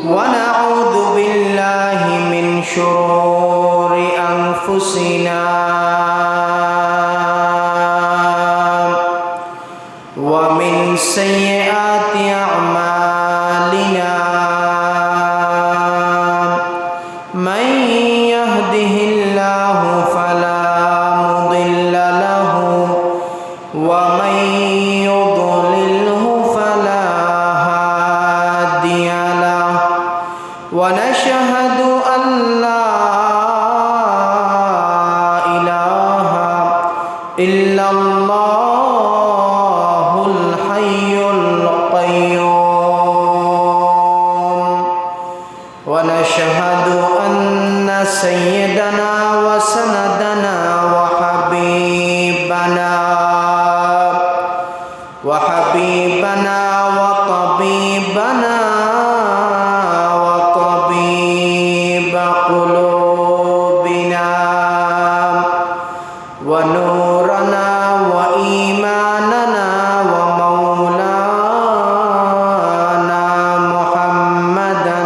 ونعوذ بالله من شرور أنفسنا ومن سيئات أعمالنا من يهده الله فلا مضل له ومن يضلله فلا هادي له ونشهد أن لا إله إلا الله الحي القيوم ونشهد أن سيدنا وسندنا وحبيبنا وطبيبنا وطبيب قلوبنا ونورنا وإيماننا ومولانا محمدا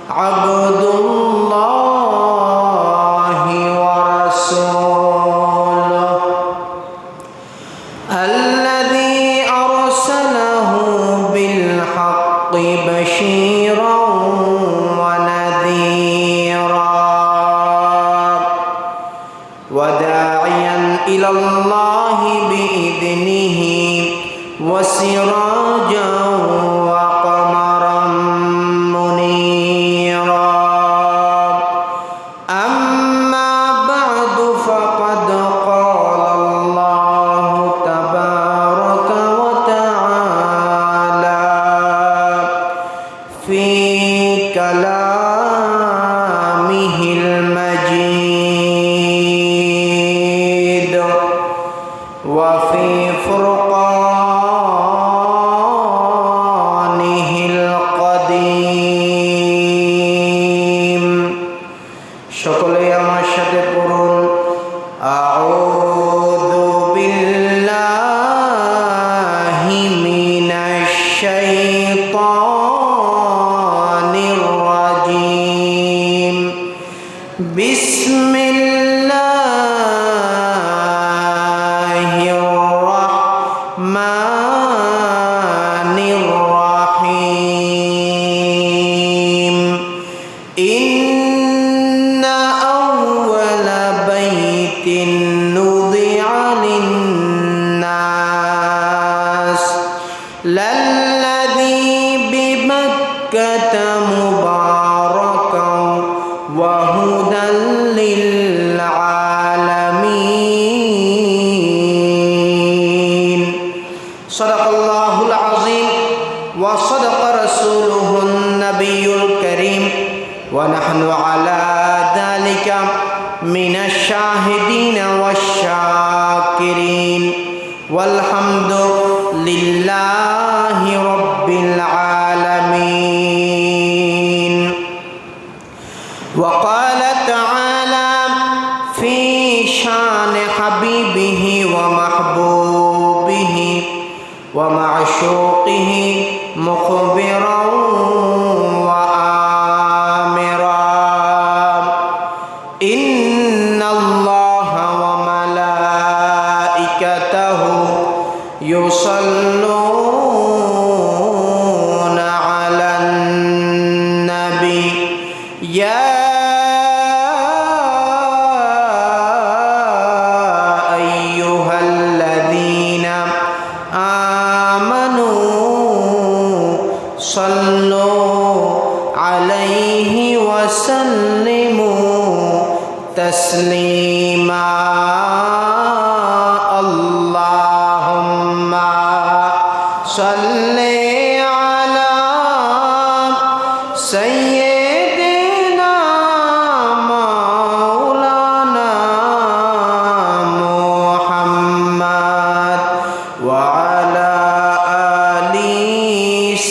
عبد الله ورسوله الذي أرسله بالحق بشيرا ونذيرا وداعيا إلى الله بإذنه وسراجا وقمرا منيرا أما بعد فقد قال الله تبارك وتعالى في كلامه المجيد وفي فرقانه القديم সকলে আমার সাথে পড়ুন আউযু বিল্লাহি মিনাশ শাইতানির রাজিম বিসমিল্লাহির রাহমানির রাহিম ইন্না আউওয়ালা বাইতিন নুদিআ লিন-নাস লাল্লাযী বিমাক্কাতা মুবারাকান ওয়া হুদাল লিল-আলামিন সাদাকাল্লাহুল আযীম ওয়া সাদাকা রাসূলুহুন নাবিয়্যুল কারীম ওয়া নাহনু আলা যালিকা মিনাশ শাহিদিনা ওয়াশ শাকিরিন ওয়ালহামদু লিল্লাহি রাব্বিল আলামিন وقال تعالى في شان حبيبه ومحبوبه ومعشوقه مخبرا وآمرا إن الله وملائكته يصلون على النبي يا أيها الذين آمنوا صلوا عليه وسلموا تسليما اللهم صل على سيدنا مولانا محمد وعلى آل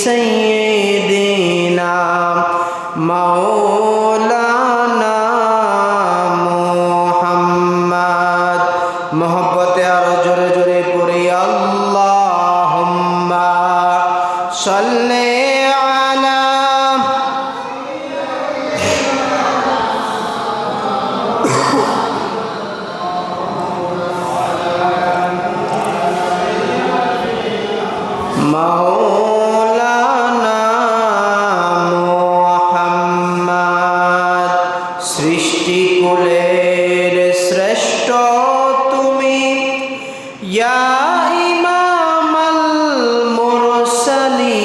سيدنا مولانا محمد محبت আরো জোরে জোরে পড়ি আল্লাহুম্মা সাল্লি আলা মাওলানা মুহাম্মদ। সৃষ্টিকুলের শ্রেষ্ঠ তুমি, ইয়া ইমামাল মুরসালিন।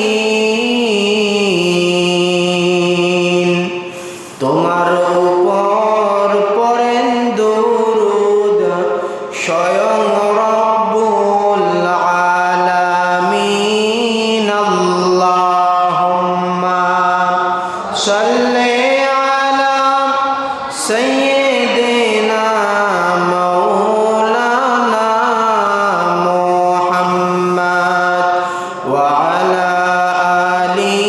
তোমার উপর পড়েন দুরূদ স্বয়ং রব্বুল আলামিন। আল্লাহুম্মা সাল্লি আলা সাইয়্যিদিনা মাওলানা মুহাম্মদ ওয়া আলা আলি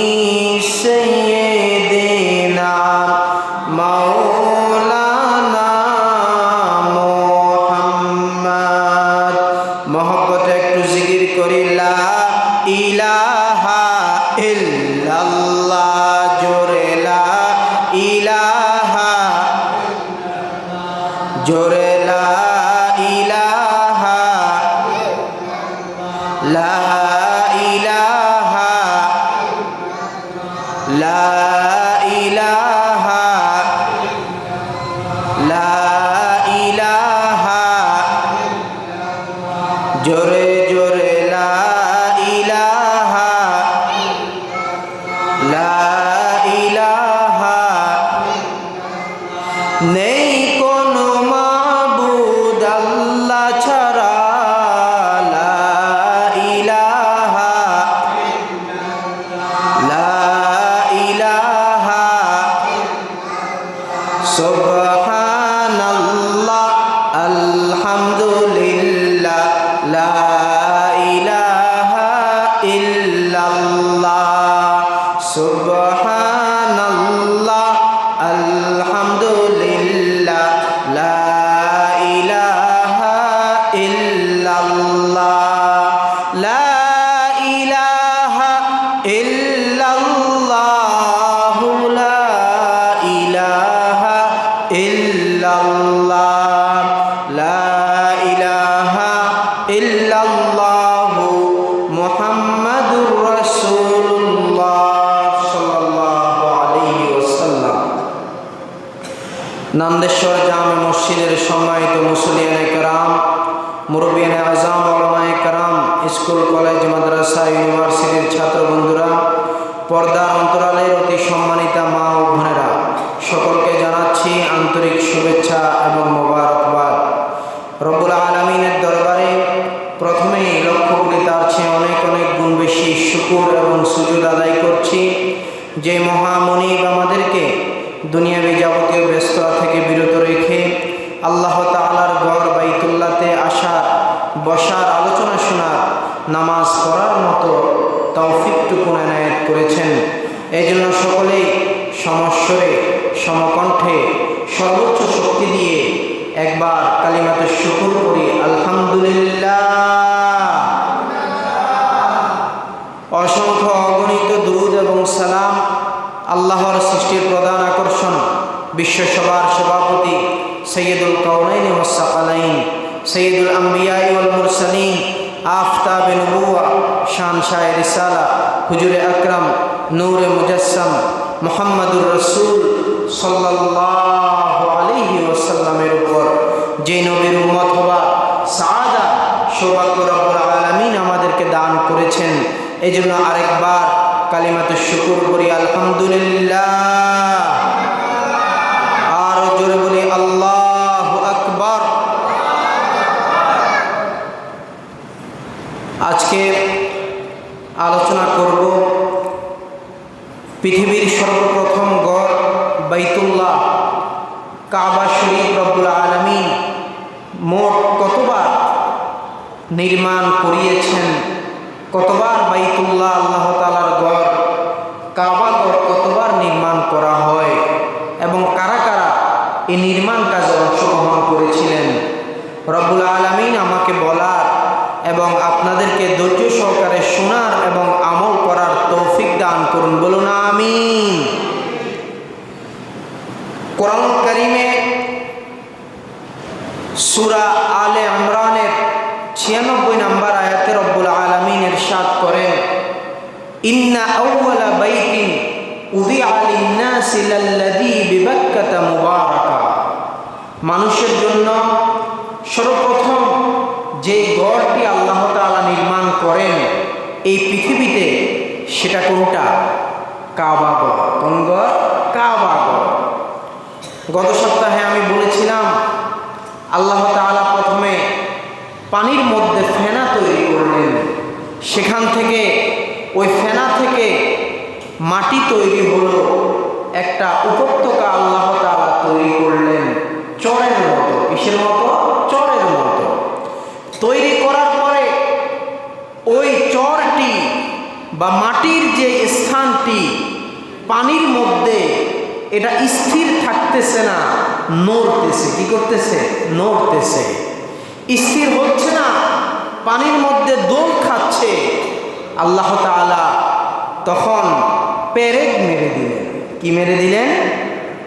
সাইয়্যিদিনা মাওলানা মুহাম্মদ। মহব্বতে একটু জিকির করি লা ইলাহা ইল্লাল্লাহ। জোরে লা ইলাহা, জোরে লা ইলাহা, লা ইলাহা, লা ইলাহা, লা ইলাহা, জোরে জোরে লা ইলাহা, লা ইলাহা। নেই কোনো মাবুদ আল্লাহ ছাড়া, লা ইলাহা, লা ইলাহা। সুবহানাল্লাহ আলহামদুলিল্লাহ, লা ইলাহা ইল্লাল্লাহ। সুবহানাল্লাহ আলহামদুলিল্লাহ, লা ইলাহা ইল্লাল্লাহ, লা ইলাহা ইল্লাল্লাহ, লা ইলাহা ইল্লাল্লাহ, লা ইলাহা ইল্লাল্লাহ মুহাম্মাদুর রাসূলুল্লাহ সাল্লাল্লাহু আলাইহি ওয়াসাল্লাম। নান্দেশ্বর জামে মসজিদের সম্মানিত মুসল্লিয়ানে কেরাম, মুরব্বিয়ানে আযম, উলামায়ে কেরাম, স্কুল কলেজ মাদ্রাসা ইউনিভার্সিটির ছাত্র বন্ধুরা, পর্দার অন্তরালের অতি সম্মানিতা মা ও বোনেরা, সকলকে জানাচ্ছি আন্তরিক শুভেচ্ছা এবং মোবারকবাদ। রব্বুল আলামিনের দরবারে প্রথমেই লক্ষ্য করি তার চেয়ে অনেক অনেক গুণ বেশি শুকর এবং সুজুদ আদায় করছি, যে মহামনিব আমাদেরকে দুনিয়াবি যাবতীয় ব্যস্ততা থেকে বিরত রেখে আল্লাহ তাআলার ঘর বাইতুল্লাহতে আসার, বসার, আলোচনা শোনার, নামাজ পড়ার মতো তৌফিকটুকু এনায়েত করেছেন। এই জন্য সকলেই সমস্বরে, সমকণ্ঠে, সর্বোচ্চ শক্তি দিয়ে একবার কালিমাতে শুকর করি আলহামদুলিল্লাহ। অসংখ্য অগণিত দুরূদ এবং সালাম আল্লাহর সৃষ্টির প্রধান আকর্ষণ, বিশ্বসভার সভাপতি সৈয়দুল কাউনাইন ওয়াস সাকালাইন, সৈয়দুল আম্বিয়া ওয়াল মুরসালিন, আফতাবে নবুওয়া, শানশায়ে রিসালা, হুজুরে আকরাম, নূরে মুজাসসাম, মুহাম্মাদুর রাসূল সাল্লাল্লাহু আলাইহি ওয়াসাল্লামের উপর যে নবীর উম্মত হওয়া সাআদা, সৌভাগ্য রব্বুল আলামিন আমাদেরকে দান করেছেন। এই জন্য আরেকবার কালিমাতে শুকর করি আলহামদুলিল্লাহ। আর জোরে বলি আল্লাহু আকবার। আজকে আলোচনা করব পৃথিবীর সর্বপ্রথম ঘর বাইতুল্লাহ কাবা শরীফ রব্বুল আলামিন মোট কতবার নির্মাণ করিয়েছেন, কতবার বাইতুল্লাহ আল্লাহ তাআলার ঘর কাবা ঘর কতবার নির্মাণ করা হয় এবং কারা কারা এই নির্মাণ কাজে অংশগ্রহণ করেছিলেন। রব্বুল আলামিন আমাকে বলার এবং আপনাদেরকে ধৈর্য সহকারে শোনার এবং আমল করার তৌফিক দান করুন, বলুন আমিন। কোরআন কারীমে সূরা আলে ইমরানের 96 নম্বর আয়াতে রব্বুল আলামিন ইরশাদ করেন, ইন্না আউওয়ালা বাইতিন উযিআ লিন-নাসি লাল্লাযী বিবাক্কাতা মুবারাকা, মানুষের জন্য সর্বপ্রথম যে ঘরটি আল্লাহ তাআলা নির্মাণ করেন এই পৃথিবীতে, সেটা কোনটা? কাবা ঘর। কোন ঘর? কাবা ঘর। গত সপ্তাহে আমি বলেছিলাম আল্লাহ তাআলা প্রথমে পানির মধ্যে ফেনা তৈরি করলেন, সেখান থেকে ওই ফেনা থেকে মাটি তৈরি হলো, একটা উপত্যকা আল্লাহ তাআলা তৈরি করলেন চরের মতো। কিসের মতো? চরের মতো। তৈরি করার পরে ওই চরটি বা মাটির যে স্থানটি পানির মধ্যে, এটা স্থির থাকতেছে না, নড়তেছে। কি করতেছে? নড়তেছে, স্থির হচ্ছে না, পানির মধ্যে দোল খাচ্ছে। আল্লাহ তাআলা তখন পেরেক মেরে দিলেন। কি মেরে দিলেন?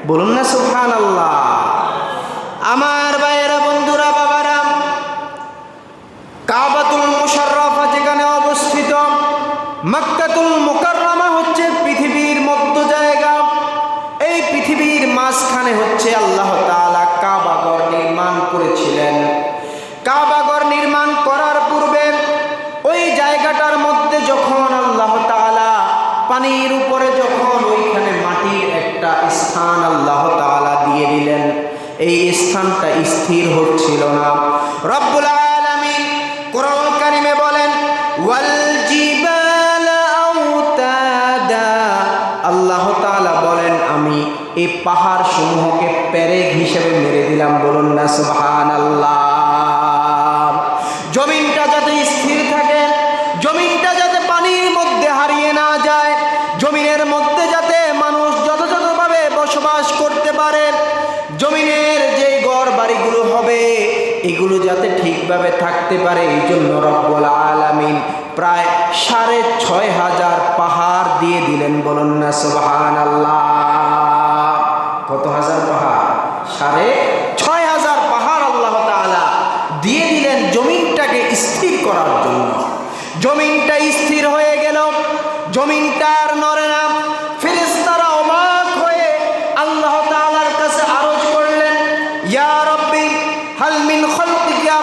বলুন না সুবহানাল্লাহ। আমার ভাইয়েরা, বন্ধুরা, বাবারা, কাবাতুল মুশাররফা যেখানে অবস্থিত, মক্কাতুল মুকাররমা হচ্ছে পৃথিবীর মধ্য জায়গা। এই পৃথিবীর মাঝখানে হচ্ছে আল্লাহ তাআলা কাবা ঘর নির্মাণ করেছিলেন। কাবা ঘর নির্মাণ করার পূর্বে ওই জায়গাটার মধ্যে যখন আল্লাহ তাআলা পানির উপরে যখন ওইখানে মাটির একটা স্থান আল্লাহ তাআলা দিয়ে দিলেন, এই স্থানটা স্থির হচ্ছিল না। রব্বুল আলামিন কোরআন কারিমে বলেন, ওয়াল জিবালা আওতাদা, আল্লাহ তাআলা বলেন আমি এই পাহাড় সমূহকে পেরেক হিসেবে মেরে দিলাম। বলুন না সুবহানাল্লাহ। জমিনটা যাতে স্থির থাকে, জমিনটা যাতে পানির মধ্যে হারিয়ে না যায়, জমিনের মধ্যে যাতে মানুষ যথাযথভাবে বসবাস করতে পারে, জমিনের যে ঘর বাড়িগুলো হবে এগুলো যাতে ঠিকভাবে থাকতে পারে, এই জন্য রব্বুল আলামিন প্রায় ৬৫০০ পাহাড় দিয়ে দিলেন। বলুন না সুবহানাল্লাহ। কত হাজার পাহাড়? ৬৫০০ পাহাড় আল্লাহ তাআলা দিয়ে দিলেন জমিনটাকে স্থির করার জন্য। জমিনটা স্থির হয়ে গেল, জমিনটা আর নড়ে না। ফেরেশতারা অবাক হয়ে আল্লাহ তাআলার কাছে আরজ করলেন, ইয়া রব্বি হাল মিন খালকিকা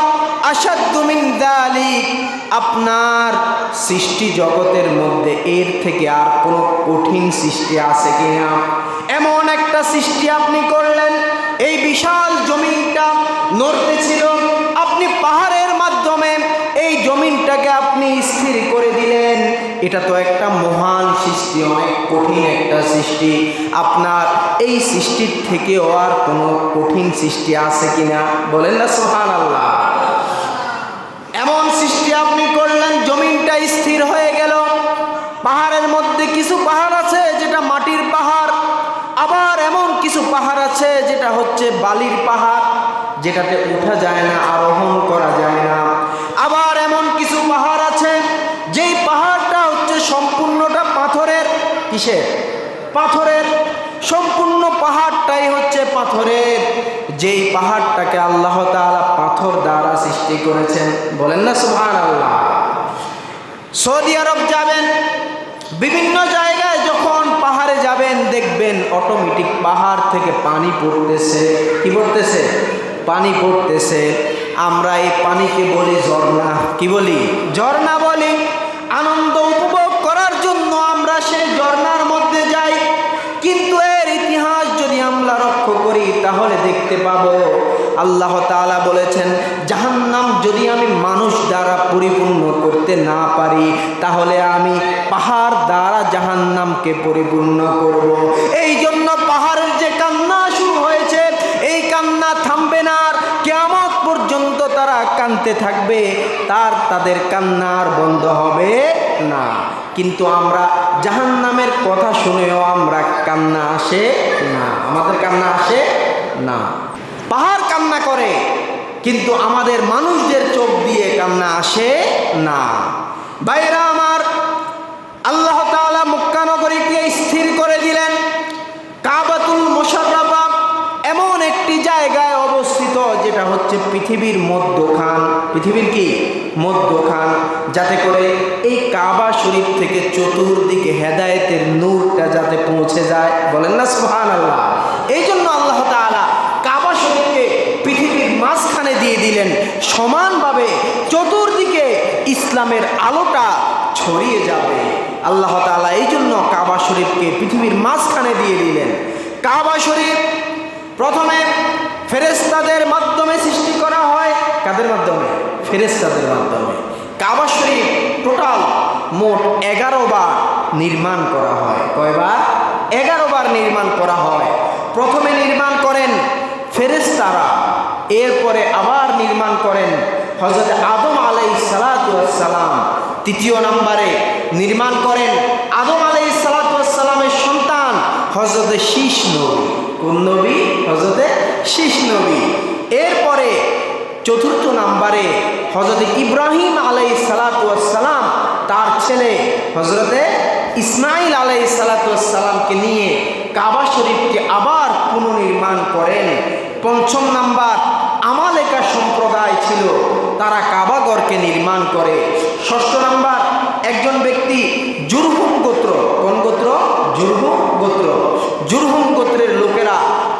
আশাদ্দু মিন যালিক, আপনার সৃষ্টি জগতের মধ্যে এর থেকে আর কোনো কঠিন সৃষ্টি আছে কিনা? এমন একটা সৃষ্টি আপনি করলেন, এই বিশাল জমিনটা নড়তেছিল, আপনি পাহাড়ের মাধ্যমে এই জমিনটাকে আপনি স্থির করে দিলেন। এটা তো একটা মহান সৃষ্টি, অনেক কঠিন একটা সৃষ্টি। আপনার এই সৃষ্টির থেকেও আর কোনো কঠিন সৃষ্টি আছে কিনা? বলেন না সুবহানাল্লাহ। এমন সৃষ্টি আপনি করলেন, জমিনটা স্থির হয়ে গেল। পাহাড়ের মধ্যে কিছু পাহাড় আছে যেটা মাটির পাহাড়, আবার এমন কিছু পাহাড় আছে যেটা হচ্ছে বালির পাহাড়, যেটাতে ওঠা যায় না, আরোহণ করা যায় না। আবার এমন কিছু পাহাড় আছে যেই পাহাড়টা হচ্ছে সম্পূর্ণটা পাথরের। কিসের? পাথরের। সম্পূর্ণ পাহাড়টাই হচ্ছে পাথরের। যেই পাহাড়টাকে আল্লাহ তাআলা পাথর দ্বারা সৃষ্টি করেছেন। বলেন না সুবহানাল্লাহ। সৌদি আরব যাবেন, বিভিন্ন জায়গায় যখন পাহাড়ে যাবেন দেখবেন অটোমেটিক পাহাড় থেকে পানি পড়তেছে। কি পড়তেছে? পানি পড়তেছে। আমরা এই পানিকে বলি ঝর্ণা। কি বলি? ঝর্ণা বলি। আনন্দ উপভোগ করার জন্য আমরা সেই ঝর্ণার মধ্যে যাই, কিন্তু এর ইতিহাস যদি আমরা লক্ষ্য করি তাহলে দেখতে পাবো আল্লাহ তাআলা বলেছেন, জাহান্নাম যদি আমি মানুষ দ্বারা পরিপূর্ণ করতে না পারি তাহলে আমি পাহাড় দ্বারা জাহান্নামকে পরিপূর্ণ করব। এই জন্য পাহাড়ের যে কান্না শুরু হয়েছে, এই কান্না থামবে না, কিয়ামত পর্যন্ত তারা কাঁদতে থাকবে, তাদের কান্না আর বন্ধ হবে না। কিন্তু আমরা জাহান্নামের কথা শুনেও আমরা কান্না আসে না, আমাদের কান্না আসে না। পাহাড় কান্না করে কিন্তু আমাদের মানুষদের চোখ দিয়ে কান্না আসে না। ভাইরা আমার, আল্লাহ তাআলা মক্কা নগরীকে স্থির করে দিলেন। কাবাতুল মুশাররফা এমন একটি জায়গায় অবস্থিত যেটা হচ্ছে পৃথিবীর মধ্যখান। পৃথিবীর কি মধ্যখান, যাতে করে এই কাবা শরীফ থেকে চতুর্দিকে হেদায়েতের নূরটা যাতে পৌঁছে যায়। বলেন না সুবহানাল্লাহ। এই জন্য আল্লাহ তাআলা কাবা শরীফকে পৃথিবীর মাঝখানে দিয়ে দিলেন, সমানভাবে চতুর্দিকে ইসলামের আলোটা ছড়িয়ে যাবে। আল্লাহ তাআলা এই জন্য কাবা শরীফকে পৃথিবীর মাঝখানে দিয়ে দিলেন। কাবা শরীফ প্রথমে ফেরেশতাদের মাধ্যমে সৃষ্টি করা হয়। কাদের মাধ্যমে? ফেরেশতাদের মাধ্যমে। কাবা শরীফ টোটাল মোট 11 বার নির্মাণ করা হয়। কয়বার? 11 বার নির্মাণ করা হয়। প্রথমে নির্মাণ করেন ফেরেশতারা, এরপরে আবার নির্মাণ করেন হযরত আদম আলাইহিস সালাতু ওয়াস সালাম। তৃতীয় নম্বরে নির্মাণ করেন আদম আলাইহিস সালাতু ওয়াস সালামের সন্তান হযরত শীষ নবী। কোন নবী? হযরত শীষ নবী। এরপরে চতুর্থ নম্বরে হযরত ইব্রাহিম আলাইহিস সালাতু ওয়াস সালাম তার ছেলে হযরতে ইসমাইল আলাইহিস সালাতু ওয়াস সালামকে নিয়ে কাবা শরীফকে আবার পুনর্নির্মাণ করেন। পঞ্চম নাম্বার আমালেকা সম্প্রদায় ছিল, তারা কাবাগরকে নির্মাণ করে। ষষ্ঠ নাম্বার একজন ব্যক্তি জুরহুম গোত্র। কোন গোত্র? জুরহুম গোত্র। জুরহুম গোত্রের লোকেরা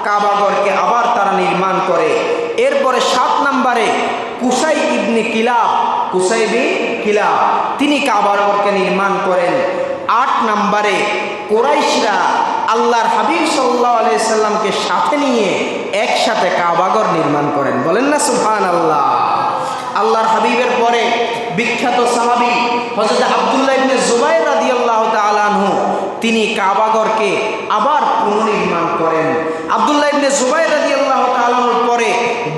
কাবাগরকে আবার তারা নির্মাণ করে। এরপরে 7 নম্বরে কুসাই ইবনে কিলাব, কুসাই বিন কিলাব, তিনি কাবাগরকে নির্মাণ করেন। 8 নম্বরে কুরাইশরা আল্লাহর হাবিব সাল্লাল্লাহু আলাইহি সাল্লামকে সাথে নিয়ে একসাথে কাবাগর নির্মাণ করেন। বলেন না সুবহানাল্লাহ। আল্লাহর হাবিবের পরে বিখ্যাত সাহাবী হযরত আব্দুল্লাহ ইবনে জুবাইর রাদিয়াল্লাহু তাআলা আনহু, তিনি কাবাগরকে আবার পুনর্নির্মাণ করেন। আব্দুল্লাহ ইবনে জুবাইর রাদিয়াল্লাহু তাআলা আনহুর পরে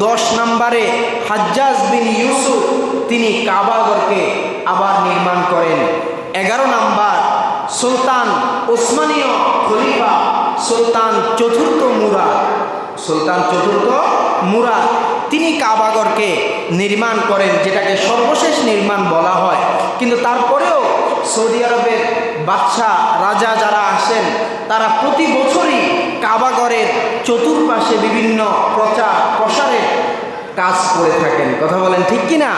10 নম্বরে হাজ্জাজ বিন ইউসুফ, তিনি কাবাগরকে আবার নির্মাণ করেন। 11 নম্বর সুলতান ওসমানীয় খলিফা সুলতান চতুর্থ মুরাদ, সুলতান চতুর্থ মুরাদ, তিনি কাবাগরকে নির্মাণ করেন, যেটাকে সর্বশেষ নির্মাণ বলা হয়। কিন্তু তারপরেও সৌদি আরবের বাদশাহ রাজা যারা আসেন, তারা প্রতি বছরই কাবাগরের চতুর্পাশে বিভিন্ন প্রচার প্রসারের কাজ করে থাকেন। কথা বলেন ঠিক কিনা?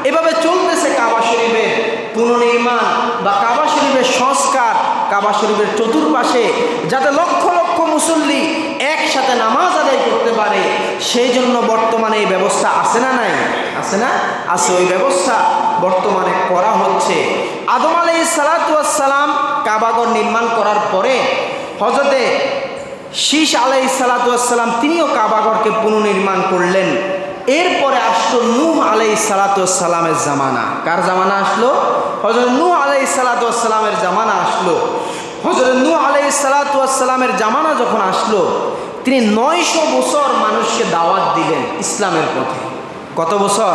এভাবে চলতেছে কাবা শরীফের পুনর্নির্মাণ বা কাবা শরীফের সংস্কার। কাবা শরীফের চতুর্পাশে যাতে লক্ষ লক্ষ মুসল্লি একসাথে নামাজ আদায় করতে পারে, সেই জন্য বর্তমানে এই ব্যবস্থা আছে না নাই? আছে না? আছে। ওই ব্যবস্থা বর্তমানে করা হচ্ছে। আদম আলাইহিস সালাতু ওয়াস সালাম কাবাগর নির্মাণ করার পরে হযরতে শীষ আলাইহিস সালাতু ওয়াস সালাম তিনিও কাবাগরকে পুনর্নির্মাণ করলেন। এরপরে আসলো নূহ আলাইহিস সালাতু ওয়াস সালামের জামানা। কার জামানা আসলো? হযরত নূহ আলাইহিস সালাতু ওয়াস সালামের জামানা আসলো। হযরত নূহ আলাইহিস সালাতু ওয়াস সালামের জামানা যখন আসলো, তিনি 900 বছর মানুষকে দাওয়াত দিলেন ইসলামের পথে। কত বছর?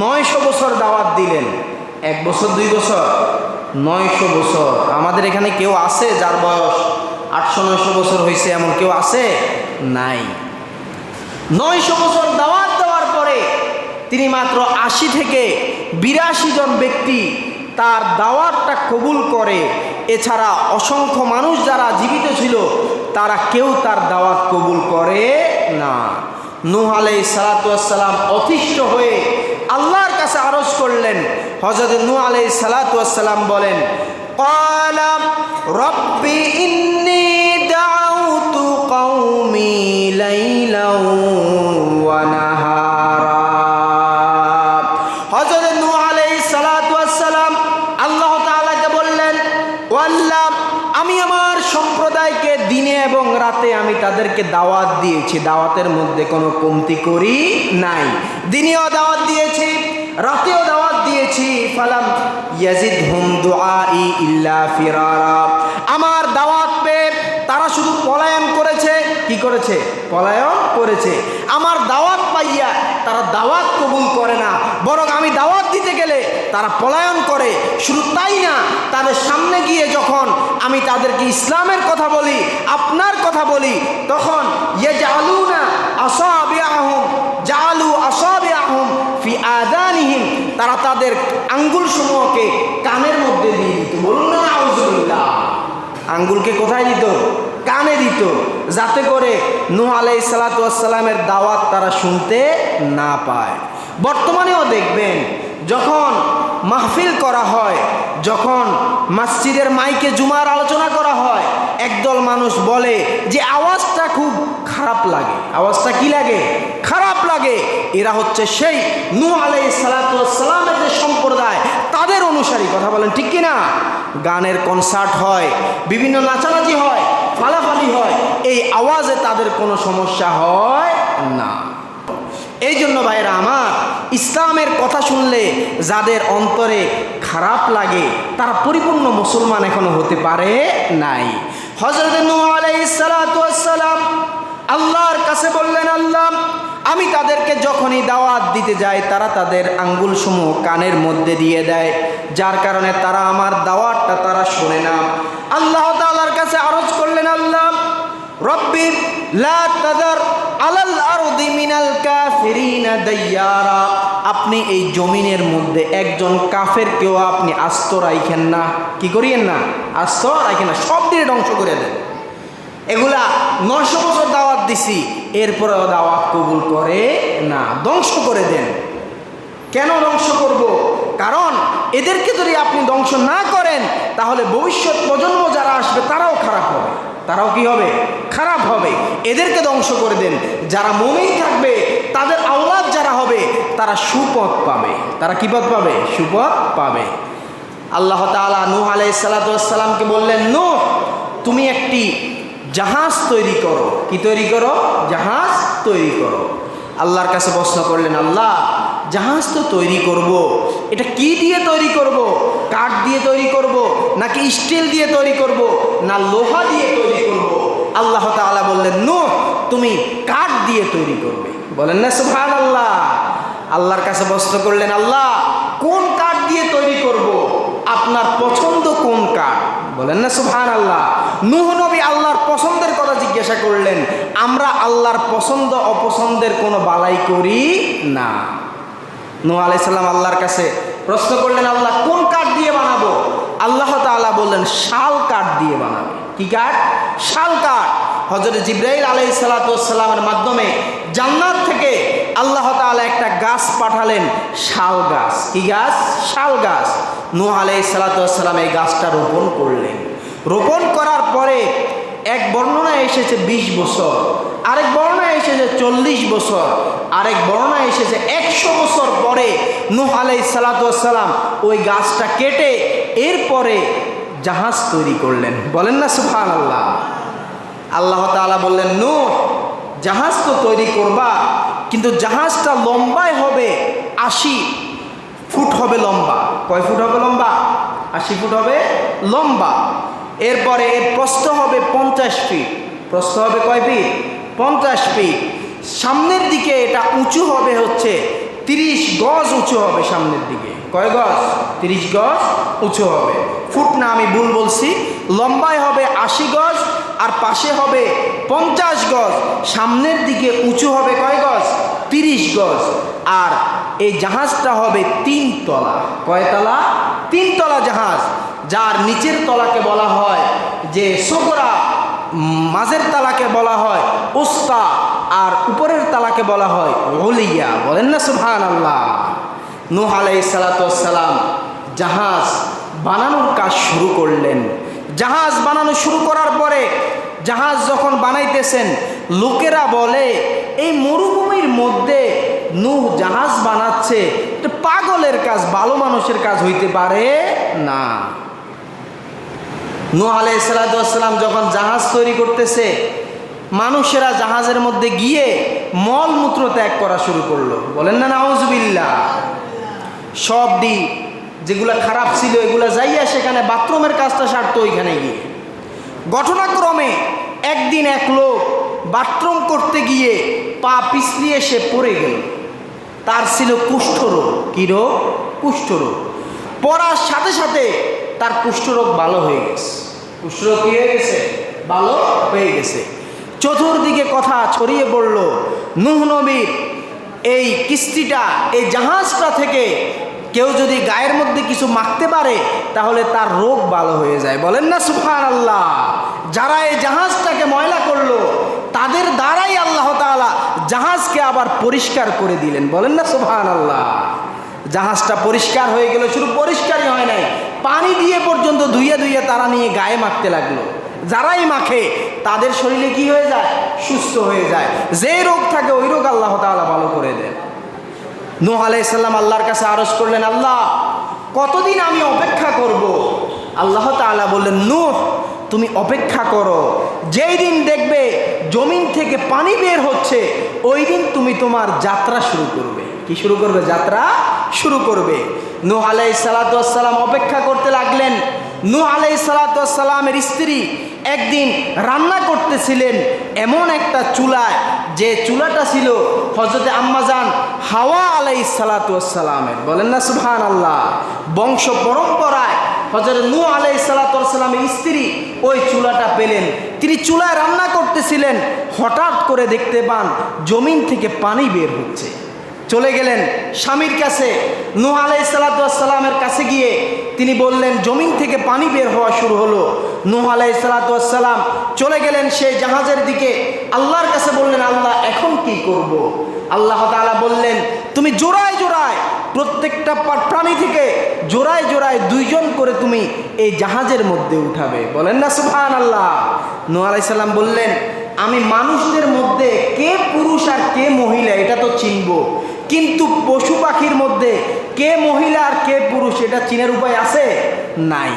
900 বছর দাওয়াত দিলেন। 1 বছর 2 বছর? 900 বছর। আমাদের এখানে কেউ আছে যার বয়স 800-900 বছর হয়েছে? এমন কেউ আছে? নাই। 900 বছর দাওয়াত দেওয়ার পরে তিনি মাত্র 80 থেকে 82 জন ব্যক্তি তার দাওয়াতটা কবুল করে। এছাড়া অসংখ্য মানুষ যারা জীবিত ছিল, তারা কেউ তার দাওয়াত কবুল করে না। নূহ আলাইহিস সালাতু ওয়াস সালাম অতিষ্ঠ হয়ে আল্লাহর কাছে আরজ করলেন। হযরত নূহ আলাইহিস সালাতু ওয়াস সালাম বলেন, ক্বালা রাব্বি ইন্নী দাউতু কওমি লাইলাও ওয়া নাহারা। হযরত নূহ আলাইহিস সালাতু ওয়াস সালাম আল্লাহ তাআলাকে বললেন, ও আল্লাহ, আমি আমার সম্প্রদায়কে দিনে এবং রাতে আমি তাদেরকে দাওয়াত দিয়েছি, দাওয়াতের মধ্যে কোনো কমতি করি নাই। দিনেও দাওয়াত দিয়েছি, রাতেও দাওয়াত দিয়েছি। ফালাম ইয়াজিদহুম দুআই ইল্লা ফিরারা। আমার দাওয়াত পেয়ে তারা শুধু পলায়ন করেছে। কি করেছে? পলায়ন করেছে। আমার দাওয়াত পাইয়া তারা দাওয়াত কবুল করে না, বরং আমি দাওয়াত দিতে গেলে তারা পলায়ন করে। শুধু তাই না, তাদের সামনে গিয়ে যখন আমি তাদেরকে ইসলামের কথা বলি, আপনার কথা বলি, তখন ইয়াজআলুনা আসাবিআহুম জাআলু আসাবিআহুম ফি আযানিহিম, তারা তাদের আঙ্গুল সমূহকে কানের মধ্যে দিয়ে দিত। বলুন না আউযুবিল্লাহ। আঙ্গুলকে কোথায় দিত? কানে দিত, যাতে করে নূহ আলাইহিস সালাতু ওয়াস সালামের দাওয়াত তারা শুনতে না পায়। বর্তমানেও দেখবেন যখন মাহফিল করা হয়, যখন মসজিদের মাইকে জুমার আলোচনা করা হয়, একদল মানুষ বলে যে আওয়াজটা খুব খারাপ লাগে। আওয়াজটা কি লাগে? খারাপ লাগে। এরা হচ্ছে সেই নূহ আলাইহিস সালাতু ওয়াস সালামের যে সম্প্রদায়, তাদের অনুসারী। কথা বলেন ঠিক কিনা? গানের কনসার্ট হয়, বিভিন্ন নাচানাচি হয়, ফালাফালি হয়, এই আওয়াজে তাদের কোনো সমস্যা হয় না। এই জন্য ভাইরা আমার, ইসলামের কথা শুনলে যাদের অন্তরে খারাপ লাগে তারা পরিপূর্ণ মুসলমান এখনো হতে পারে নাই। হযরত নূহ আলাইহিস সালাতু ওয়াস সালাম আল্লাহর কাছে বললেন, আল্লাহ, আমি তাদেরকে যখনই দাওয়াত দিতে যাই তারা তাদের আঙ্গুলসমূহ কানের মধ্যে দিয়ে দেয়, যার কারণে তারা আমার দাওয়াতটা তারা শোনে না। আল্লাহ তাআলার কাছে আরজ করলেন, আল্লাহ রব্বি লা তাযার আলাল আরদি মিনাল কাফিরিনা দাইয়ারা, আপনি এই জমিনের মধ্যে একজন কাফেরকেও আপনি আস্ত রাখেন না। কি করিয়েন না? আস্ত রাখেন না, সব দিয়ে ধ্বংস করে দেন। এগুলা 900 বছর দাওয়াত দিছি, এরপরেও দাওয়াত কবুল করে না, ধ্বংস করে দেন। কেন ধ্বংস করব? কারণ এদেরকে যদি আপনি ধ্বংস না করেন তাহলে ভবিষ্যৎ প্রজন্ম যারা আসবে তারাও খারাপ হবে। তারাও কি হবে? খারাপ হবে। এদেরকে ধ্বংস করে দেন। যারা মুমিন থাকবে, তাদের আওলাদ যারা হবে, তারা সুপথ পাবে। তারা কি পথ পাবে? সুপথ পাবে। আল্লাহ তাআলা নূহ আলাইহিস সালাতু ওয়াস সালামকে বললেন, নূহ, তুমি একটি জাহাজ তৈরি করো। কি তৈরি করো? জাহাজ তৈরি করো। আল্লাহর কাছে প্রশ্ন করলেন, আল্লাহ, জাহাজ তো তৈরি করব, এটা কি দিয়ে তৈরি করব? কাঠ দিয়ে তৈরি করব, নাকি স্টিল দিয়ে তৈরি করব, না লোহা দিয়ে তৈরি করব? আল্লাহ তাআলা বললেন, নূহ, তুমি কাঠ দিয়ে তৈরি করবে। বলেন না সুবহানাল্লাহ। আল্লাহর কাছে প্রশ্ন করলেন, আল্লাহ, কোন কাঠ দিয়ে তৈরি করব? আপনার পছন্দ কোন কাঠ? বলেন না সুবহানাল্লাহ। নূহ নবী আল্লাহর পছন্দের কথা জিজ্ঞাসা করলেন। আমরা আল্লাহর পছন্দ অপছন্দের কোনো বালাই করি না। নূহ আলাইহিস সালাম আল্লাহর কাছে প্রশ্ন করলেন, আল্লাহ, কোন কাঠ দিয়ে বানাবো? আল্লাহ তাআলা বললেন, শাল কাঠ দিয়ে বানাবে। কি কাঠ? শাল কাঠ। হযরত জিবরাইল আলাইহিস সালাতু ওয়াস সালামের মাধ্যমে জান্নাত থেকে আল্লাহ তাআলা একটা গাছ পাঠালেন, শাল গাছ। কি গাছ? শাল গাছ। নূহ আলাইহিস সালাতু ওয়াস সালাম এই গাছটা রোপণ করলেন। রোপণ করার পরে এক বর্ণনায় এসেছে 20 বছর, আরেক বর্ণনায় এসেছে 40 বছর, আরেক বর্ণনায় এসেছে 100 বছর পরে নূহ আলাইহিস সালাতু ওয়াস সালাম ওই গাছটা কেটে এরপরে জাহাজ তৈরি করলেন। বলেন না সুবহানাল্লাহ। আল্লাহ তাআলা বললেন, নূহ, জাহাজ তো তৈরি করবা, কিন্তু জাহাজটা লম্বায় হবে 80 ফুট হবে লম্বা। কয় ফুট হবে লম্বা? 80 ফুট হবে লম্বা। এরপরে এর প্রস্থ হবে 50 ফিট। প্রস্থ হবে কয় ফিট? 50 ফিট। সামনের দিকে এটা উঁচু হবে হচ্ছে 30 গজ উঁচু হবে সামনের দিকে। কয় গজ? 30 গজ উঁচু হবে। ফুট না, আমি ভুল বলছি। লম্বায় হবে 80 গজ আর পাশে হবে 50 গজ। সামনের দিকে উঁচু হবে কয় গজ? 30 গজ। আর এই জাহাজটা হবে 3 তলা। কয় তলা? 3 তলা জাহাজ, যার নিচের তলাকে বলা হয় যে সোগরা, মাঝের তালাকে বলা হয় উস্তা, আর উপরের তালাকে বলা হয় উলিয়া। বলেন না সুবহানাল্লাহ। নূহ আলাইহিস সালাতু ওয়াস সালাম জাহাজ বানানোর কাজ শুরু করলেন। জাহাজ বানানো শুরু করার পরে জাহাজ যখন বানাইতেছেন, লোকেরা বলে এই মরুভূমির মধ্যে নূহ জাহাজ বানাচ্ছে, এটা পাগলের কাজ, ভালো মানুষের কাজ হইতে পারে না। নূহ আলাইহিস সালাতু ওয়াস সালাম যখন জাহাজ তৈরি করতেছে, মানুষেরা জাহাজের মধ্যে গিয়ে মলমূত্র ত্যাগ করা শুরু করলো। বলেন না নাউজুবিল্লাহ। সব দিক যেগুলো খারাপ ছিল এগুলো যাইয়া সেখানে বাথরুমের কাজটা সারতো ওইখানে গিয়ে। ঘটনাক্রমে একদিন এক লোক বাথরুম করতে গিয়ে পা পিছলিয়ে সে পড়ে গেল। তার ছিল কুষ্ঠরোগ। কি রোগ? কুষ্ঠরোগ। পড়ার সাথে সাথে তার কুষ্ঠরোগ ভালো হয়ে গেছে। কুষ্ঠরোগ কি হয়ে গেছে? ভালো হয়ে গেছে। চতুর্দিকে কথা ছড়িয়ে পড়ল, নূহ নবীর এই কিস্তিটা, এই জাহাজটা থেকে কেউ যদি গায়ের মধ্যে কিছু মাখতে পারে তাহলে তার রোগ ভালো হয়ে যায়। বলেন না সুবহানাল্লাহ। যারা এই জাহাজটাকে ময়লা করলো তাদের দ্বারাই আল্লাহ তাআলা জাহাজকে আবার পরিষ্কার করে দিলেন। বলেন না সুবহানাল্লাহ। জাহাজটা পরিষ্কার হয়ে গেল, শুধু পরিষ্কারই হয় নাই, পানি দিয়ে পর্যন্ত ধুইয়ে ধুইয়ে তারা নিয়ে গায়ে মাখতে লাগলো। যারাই মাখে তাদের শরীরে কি হয়ে যায়? সুস্থ হয়ে যায়। যে রোগ থাকে ওই রোগ আল্লাহ তাআলা ভালো করে দেন। নূহ আলাইহিস সালাম আল্লাহর কাছে আরজ করলেন, আল্লাহ কতদিন আমি অপেক্ষা করব? আল্লাহ তাআলা বললেন, নূহ তুমি অপেক্ষা করো, যেই দিন দেখবে জমিন থেকে পানি বের হচ্ছে ওই দিন তুমি তোমার যাত্রা শুরু করবে। কি শুরু করবে? যাত্রা শুরু করবে। নূহ আলাইহিস সালাতু ওয়াস সালাম অপেক্ষা করতে লাগলেন। নূহ আলাইহিস সালাতু ওয়াস সালামের স্ত্রী একদিন রান্না করতেছিলেন এমন একটা চুলায়, যে চুলাটা ছিল হযরতে আম্মাজান হাওয়া আলাইহিস সালাতু ওয়াস সালামের। বলেন না সুবহানাল্লাহ। বংশ পরম্পরায় হযরত নূহ আলাইহিস সালাতু ওয়াস সালামের স্ত্রী ওই চুলাটা পেলেন। তিনি চুলায় রান্না করতেছিলেন, হঠাৎ করে দেখতে পান জমিন থেকে পানি বের হচ্ছে। চলে গেলেন স্বামীর কাছে, নূহ আলাইহিস সালাতু ওয়াস সালামের কাছে গিয়ে তিনি বললেন, জমিন থেকে পানি বের হওয়া শুরু হলো। নূহ আলাইহিস সালাতু ওয়াস সালাম চলে গেলেন সেই জাহাজের দিকে, আল্লাহর কাছে বললেন, আল্লাহ এখন কি করব? আল্লাহ তাআলা বললেন, তুমি জোড়ায় জোড়ায় প্রত্যেকটা প্রাণী থেকে জোড়ায় জোড়ায় 2 জন করে তুমি এই জাহাজের মধ্যে উঠাবে। বলেন না সুবহানাল্লাহ। নূহ আলাইহিস সালাম বললেন, আমি মানুষদের মধ্যে কে পুরুষ আর কে মহিলা এটা তো চিনব, কিন্তু পশু পাখির মধ্যে কে মহিলা আর কে পুরুষ এটা চিনার উপায় আছে? নাই।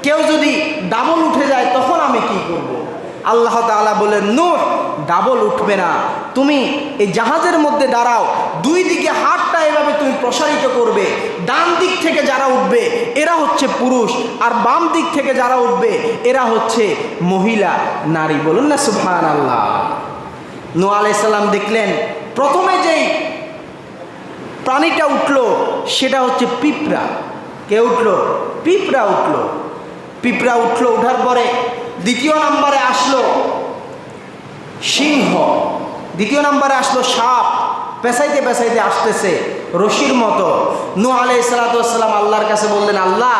কেউ যদি ডাবল উঠে যায় তখন আমি কি করব? আল্লাহ তাআলা বললেন, নূহ ডাবল উঠবে না, তুমি এই জাহাজের মধ্যে দাঁড়াও, 2 দিকে হাতটা এভাবে তুমি প্রসারিত করবে। ডান দিক থেকে যারা উঠবে এরা হচ্ছে পুরুষ, আর বাম দিক থেকে যারা উঠবে এরা হচ্ছে মহিলা, নারী। বলুন না সুবহানাল্লাহ। নূহ আলাইহিস সালাম দেখলেন প্রথমে যেই প্রাণীটা উঠলো সেটা হচ্ছে পিঁপড়া। কে উঠলো? পিঁপড়া উঠলো। পিঁপড়া উঠলো, উঠার পরে দ্বিতীয় নম্বরে আসলো সিংহ, দ্বিতীয় নম্বরে আসলো সাপ, পেঁচাইতে পেঁচাইতে আসতেছে রশির মতো। নূহ আলাইহিস সালাতু ওয়াস সালাম আল্লাহর কাছে বললেন, আল্লাহ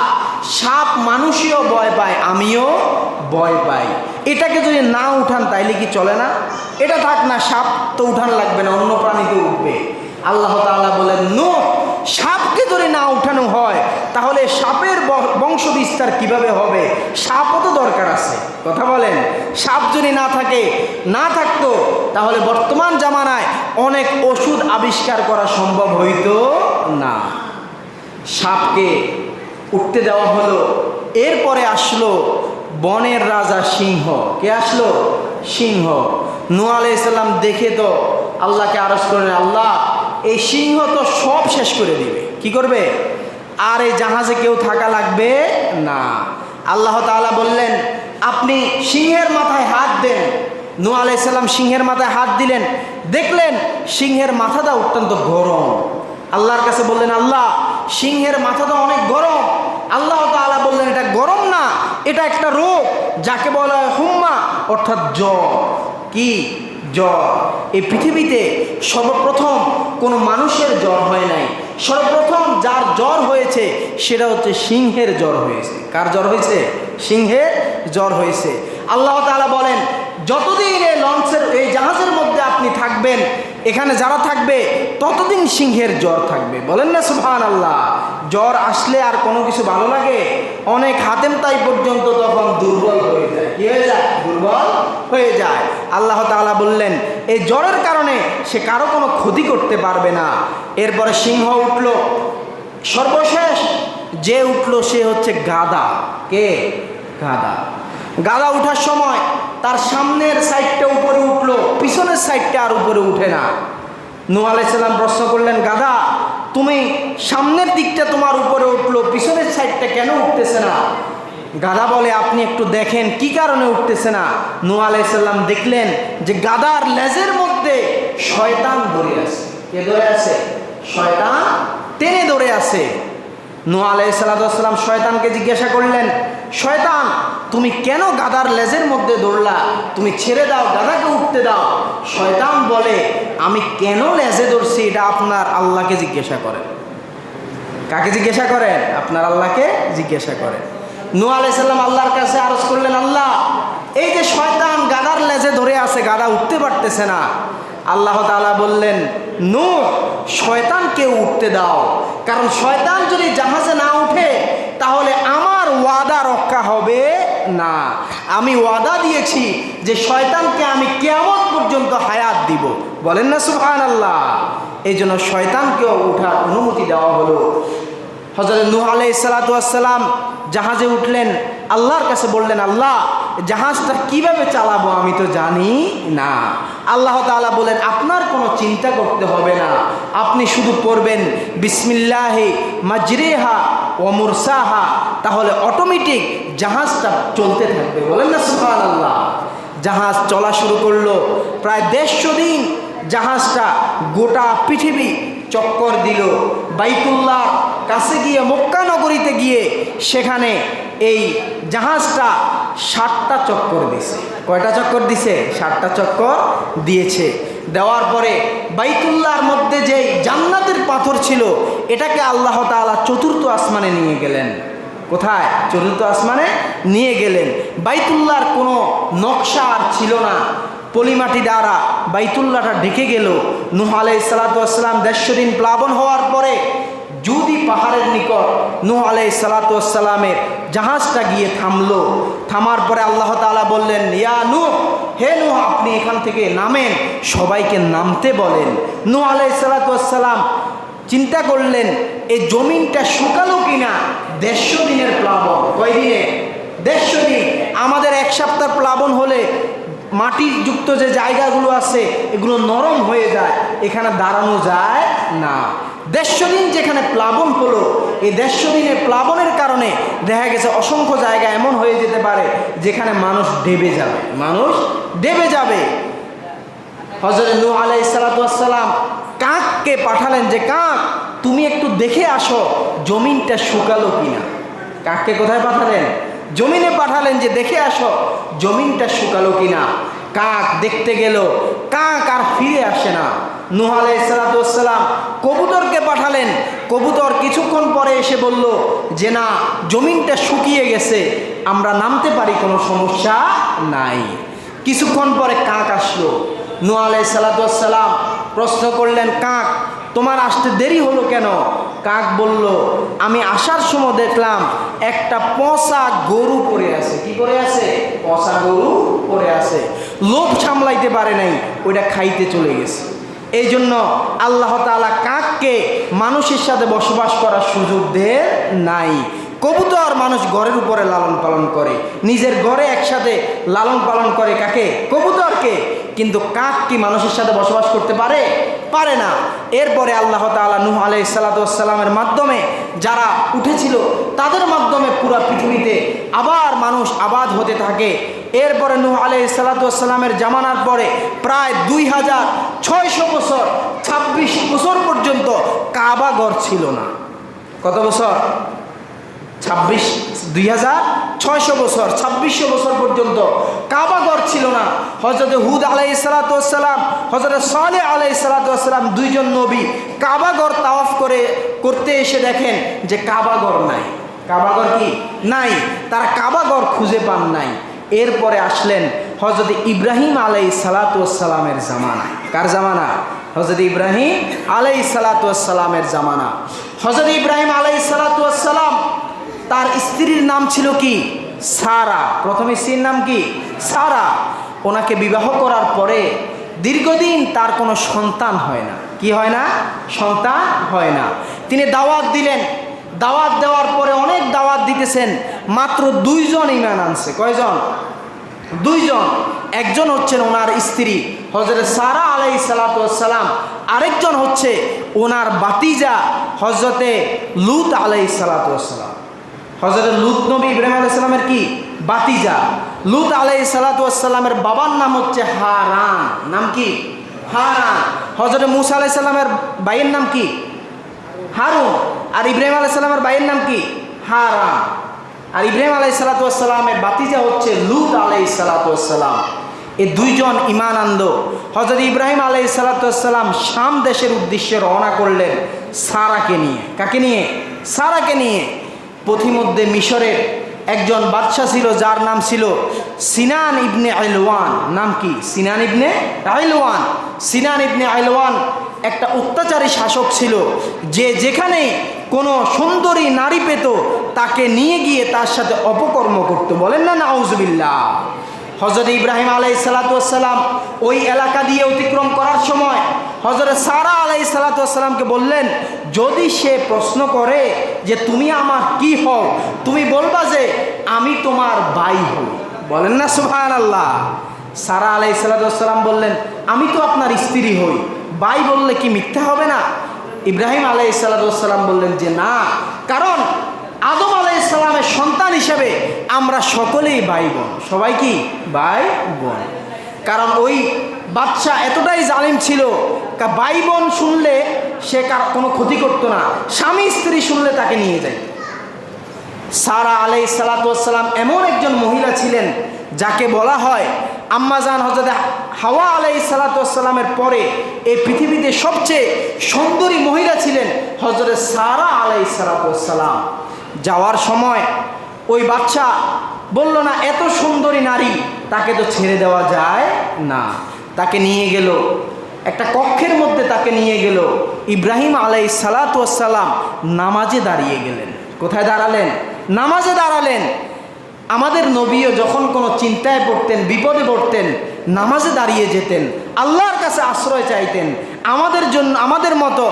সাপ মানুষও ভয় পায়, আমিও ভয় পাই, এটাকে যদি না উঠান তাইলে কি চলে না? এটা থাক না, সাপ তো উঠান লাগবে না, অন্য প্রাণীতে উঠবে। আল্লাহ তাআলা বলেন, নূহ সাপকে যদি না উঠানো হয় তাহলে সাপের বংশ বিস্তার কিভাবে হবে? সাপও তো দরকার আছে। কথা বলেন। সাপ যদি না থাকতো তাহলে বর্তমান জামানায় অনেক ওষুধ আবিষ্কার করা সম্ভব হইতো না। সাপকে উঠতে দেওয়া হলো। এরপরে আসলো বনের রাজা সিংহ। কে আসলো? সিংহ। নূহ আলাইহিস সালাম দেখে তো আল্লাহকে আরজ করলেন, আল্লাহ এই সিংহ তো সব শেষ করে দিবে। কি করবে? আর এই জাহাজে কেউ থাকা লাগবে না। আল্লাহ তাআলা বললেন, আপনি সিংহের মাথায় হাত দেন। নূহ আলাইহিস সালাম সিংহের মাথায় হাত দিলেন, দেখলেন সিংহের মাথাটা অত্যন্ত গরম। আল্লাহর কাছে বললেন, আল্লাহ সিংহের মাথাটা অনেক গরম। আল্লাহ তাআলা বললেন, এটা গরম না, এটা একটা রোগ যাকে বলা হয় হুম্মা, অর্থাৎ জ্বর। কি জ্বর? এই পৃথিবীতে সর্বপ্রথম কোনো মানুষের জ্বর হয় নাই, সর্বপ্রথম যার জ্বর হয়েছে সেটা হচ্ছে সিংহের জ্বর হয়েছে। কার জ্বর হয়েছে? সিংহের জ্বর হয়েছে। আল্লাহ তাআলা বলেন, যতদিন এই জাহাজের মধ্যে আপনি থাকবেন, এখানে যারা থাকবে ততদিন সিংহের জ্বর থাকবে। বলেন না সুবহানাল্লাহ। জ্বর আসলে আর কোনো কিছু ভালো লাগে? অনেক হাতেম তাই পর্যন্ত তখন দুর্বল হয়ে যায়। কি হয়ে যায়? দুর্বল হয়ে যায়। আল্লাহ তাআলা বললেন, এই জ্বরের কারণে সে কারো কোনো ক্ষতি করতে পারবে না। এরপরে সিংহ উঠল। সর্বশেষ যে উঠল সে হচ্ছে গাধা। কে? গাধা। গাধা উঠার সময় তার সামনের সাইডটা উপরে উঠলো, পিছনের সাইডটা আর উপরে উঠে না। নূহ আলাইহিস সালাম প্রশ্ন করলেন, গাধা তুমি সামনের দিকটা তোমার উপরে উঠলো, পিছনের সাইডটা কেন উঠতেছে না? গাধা বলে, আপনি একটু দেখেন কি কারণে উঠতেছে না। নূহ আলাইহিস সালাম দেখলেন যে গাধার লেজের মধ্যে শয়তান ধরে আছে। কে ধরে আছে? শয়তান টেনে ধরে আছে। নূহ আলাইহিস সালাম শয়তানকে জিজ্ঞাসা করলেন, শয়তান তুমি কেন গাধার লেজের মধ্যে দৌড়লা? তুমি ছেড়ে দাও, গাধাকে উঠতে দাও। শয়তান বলে, আমি কেন লেজে ধরছি এটা আপনার আল্লাহকে জিজ্ঞাসা করেন। কাকে জিজ্ঞাসা করেন? আপনার আল্লাহকে জিজ্ঞাসা করেন। নূহ আলাইহিস সালাম আল্লাহর কাছে আরজ করলেন, আল্লাহ এই যে শয়তান গাধার লেজে ধরে আছে, গাধা উঠতে পারতেছে না, আল্লাহ তাআলা বললেন নূহ শয়তানকে উঠতে দাও, কারণ শয়তান যদি জাহাজে না উঠে তাহলে আমার ওয়াদা রক্ষা হবে না। আমি ওয়াদা দিয়েছি যে শয়তানকে আমি কিয়ামত পর্যন্ত হায়াত দিব। বলেন না সুবহানাল্লাহ। এই জন্য শয়তানকেও উঠার অনুমতি দেওয়া হলো। হযরত নূহ আলাইহিস সালাতু ওয়াস সালাম জাহাজে উঠলেন, আল্লাহর কাছে বললেন, আল্লাহ জাহাজটা কিভাবে চালাবো আমি তো জানি না। আল্লাহ তাআলা বলেন, আপনার কোনো চিন্তা করতে হবে না, আপনি শুধু পড়বেন বিসমিল্লাহি মাজরিহা ওয়া মুরসাহা, তাহলে অটোমেটিক জাহাজটা চলতে থাকবে। বলেন না সুবহানাল্লাহ। জাহাজ চলা শুরু করলো। প্রায় 150 দিন জাহাজটা গোটা পৃথিবী চক্কর দিল। বাইতুল্লাহ কাছে গিয়ে মক্কা নগরীতে গিয়ে সেখানে এই জাহাজটা 60টা চক্কর দিয়েছে। কয়টা চক্কর দিছে? 60টা চক্কর দিয়েছে। দেওয়ার পরে বাইতুল্লাহর মধ্যে যে জান্নাতের পাথর ছিল এটাকে আল্লাহ তাআলা 4র্থ আসমানে নিয়ে গেলেন। কোথায়? 4র্থ আসমানে নিয়ে গেলেন। বাইতুল্লাহর কোনো নকশা আর ছিল না, পলিমাটি দ্বারা বাইতুল্লাহটা ঢেকে গেল। নূহ আলাইহিস সালাতু ওয়াস সালাম 150 দিন প্লাবন হওয়ার পরে জুদি পাহাড়ের নিকট নূহ আলাইহিস সালাতু ওয়াস সালামের জাহাজটা গিয়ে থামলো। থামার পরে আল্লাহ তাআলা বললেন, ইয়া নূহ, হে নূহ আপনি এখান থেকে নামেন, সবাইকে নামতে বলেন। নূহ আলাইহিস সালাতু ওয়াস সালাম চিন্তা করলেন এই জমিনটা শুকালো কিনা। 150 দিনের প্লাবন। কয় দিনে? 150 দিন। আমাদের 1 সপ্তাহ প্লাবন হলে মাটির যুক্ত যে জায়গাগুলো আছে এগুলো নরম হয়ে যায়, এখানে দাঁড়ানো যায় না। 150 দিন যেখানে প্লাবন হলো, এই 150 দিনের প্লাবনের কারণে দেখা গেছে অসংখ্য জায়গা এমন হয়ে যেতে পারে যেখানে মানুষ ডেবে যাবে, মানুষ ডেবে যাবে। হযরত নূহ আলাইহিস সালাতু ওয়াস সালাম কাককে পাঠালেন যে কাক তুমি একটু দেখে আসো জমিনটা শুকালো কিনা। কাককে কোথায় পাঠালেন? জমিনে পাঠালেন যে দেখে আসো জমিনটা শুকালো কিনা। কাক দেখতে গেল, কাক আর ফিরে আসে না। নূহ আলাইহিস সালাতু ওয়াস সালাম কবুতরকে পাঠালেন। কবুতর কিছুক্ষণ পরে এসে বলল যে না, জমিনটা শুকিয়ে গেছে, আমরা নামতে পারি, কোনো সমস্যা নাই। কিছুক্ষণ পরে কাক আসলো। নূহ আলাইহিস সালাতু ওয়াস সালাম প্রশ্ন করলেন, কাক তোমার আসতে দেরি হলো কেন? কাক বলল, আমি আসার সময় দেখলাম একটা পচা গরু পড়ে আছে। কি পড়ে আছে? পচা গরু পড়ে আছে। লোভ সামলাইতে পারে নাই, ওইটা খাইতে চলে গেছে। এই জন্য আল্লাহ তাআলা কাককে মানুষের সাথে বসবাস করার সুযোগ দেয় নাই। কবুতর মানুষ ঘরের উপরে লালন পালন করে, নিজের ঘরে একসাথে লালন পালন করে কাকে? কবুতরকে। কিন্তু কাক কি মানুষের সাথে বসবাস করতে পারে? পারে না। এরপরে আল্লাহ তাআলা নূহ আলাইহিস সালাতু ওয়াস সালামের মাধ্যমে যারা উঠেছিল তাদের মাধ্যমে পুরো পৃথিবীতে আবার মানুষ আবাদ হতে থাকে। এরপরে নূহ আলাইহিস সালাতু ওয়াস সালামের জামানার পরে প্রায় 2600 বছর, 26 বছর পর্যন্ত কাবা ঘর ছিল না। কত বছর? 2600 বছর, 2600 বছর পর্যন্ত কাবা ঘর ছিল না। হযরত হুদ আলাইহিস সালাতু ওয়াস সালাম, হযরত সালেহ আলাইহিস সালাতু ওয়াস সালাম, দুইজন নবী কাবা ঘর তাওয়াফ করতে এসে দেখেন যে কাবা ঘর নাই। কাবা ঘর কি নাই? তারা কাবা ঘর খুঁজে পান নাই। এরপরে আসলেন হযরত ইব্রাহিম আলাইহিস সালাতু ওয়াস সালামের জামানা। কার জামানা? হযরত ইব্রাহিম আলাইহিস সালাতু ওয়াস সালামের জামানা। হযরত ইব্রাহিম আলাইহিস সালাতু ওয়াস সালাম তার স্ত্রীর নাম ছিল কি? সারা। প্রথম স্ত্রীর নাম কি? সারা। ওনাকে বিবাহ করার পরে দীর্ঘদিন তার কোনো সন্তান হয় না। কি হয় না? সন্তান হয় না। তিনি দাওয়াত দিলেন। দাওয়াত দেওয়ার পরে অনেক দাওয়াত দিতেছেন, মাত্র 2 জন ঈমান আনছে। কয়জন? 2 জন। একজন হচ্ছেন ওনার স্ত্রী হযরত সারা আলাইহিস সালাতু ওয়াস সালাম, আরেকজন হচ্ছে ওনার ভাতিজা হযরতে লূত আলাইহিস সালাতু ওয়াস সালাম। হযরত লূত নবী ইব্রাহিম আলাইহিস সালামের কি? ভাতিজা। লূত আলাইহিস সালাতু ওয়াস সালামের বাবার নাম হচ্ছে হারান। নাম কি? হারান। হযরত মূসা আলাইহিস সালামের ভাইয়ের নাম কি? হারুন। আর ইব্রাহিম আলাইহিস সালামের ভাইয়ের নাম কি? হারান। আর ইব্রাহিম আলাইহিস সালাতু ওয়াস সালামের ভাতিজা হচ্ছে লূত আলাইহিস সালাতু ওয়াস সালাম। এই 2 জন ঈমান আনলো। হযরত ইব্রাহিম আলাইহিস সালাতু ওয়াস সালাম শাম দেশের উদ্দেশ্যে রওনা করলেন সারাকে নিয়ে। কাকে নিয়ে? সারাকে নিয়ে। পথিমধ্যে মিশরের একজন বাদশা ছিল যার নাম ছিল সিনান ইবনে আইলওয়ান। নাম কি? সিনান ইবনে আইলওয়ান। সিনান ইবনে আইলওয়ান একটা অত্যাচারী শাসক ছিল, যে যেখানেই কোনো সুন্দরী নারী পেত তাকে নিয়ে গিয়ে তার সাথে অপকর্ম করত। বলেন না নাউজুবিল্লাহ। হযরত ইব্রাহিম আলাইহিসসালাম ওই এলাকা দিয়ে অতিক্রম করার সময় হযরত সারা আলাইহিসসালামকে বললেন, যদি সে প্রশ্ন করে যে তুমি আমার কি হও, তুমি বলবা যে আমি তোমার ভাই হই। বলেন না সুবহানাল্লাহ। সারা আলাইহিসসালাম বললেন, আমি তো আপনার স্ত্রী হই, ভাই বললে কি মিথ্যা হবে না? ইব্রাহিম আলাইহিসসালাম বললেন যে না, কারণ আদম আলাইহিসসালামের সন্তান হিসেবে আমরা সকলেই ভাই বোন। সবাই কি ভাই বোন? কারণ ওই বাদশা এতটাই জালিম ছিল, ভাই বোন শুনলে সে কার কোনো ক্ষতি করতো না, স্বামী স্ত্রী শুনলে তাকে নিয়ে যায়। সারা আলাইহিসসালাম এমন একজন মহিলা ছিলেন যাকে বলা হয় আম্মাজান হযরত হাওয়া আলাইহিসসালামের পরে এই পৃথিবীতে সবচেয়ে সুন্দরী মহিলা ছিলেন হযরত সারা আলাইহিসসালাম। যাওয়ার সময় ওই বাচ্চা বলল না, এত সুন্দরী নারী তাকে তো ছেড়ে দেওয়া যায় না। তাকে নিয়ে গেল একটা কক্ষের মধ্যে, তাকে নিয়ে গেল। ইব্রাহিম আলাইহিসসালাম নামাজে দাঁড়িয়ে গেলেন। কোথায় দাঁড়ালেন? নামাজে দাঁড়ালেন। আমাদের নবীও যখন কোনো চিন্তায় পড়তেন, বিপদে পড়তেন, নামাজে দাঁড়িয়ে যেতেন, আল্লাহর কাছে আশ্রয় চাইতেন। আমাদের জন্য, আমাদের মতো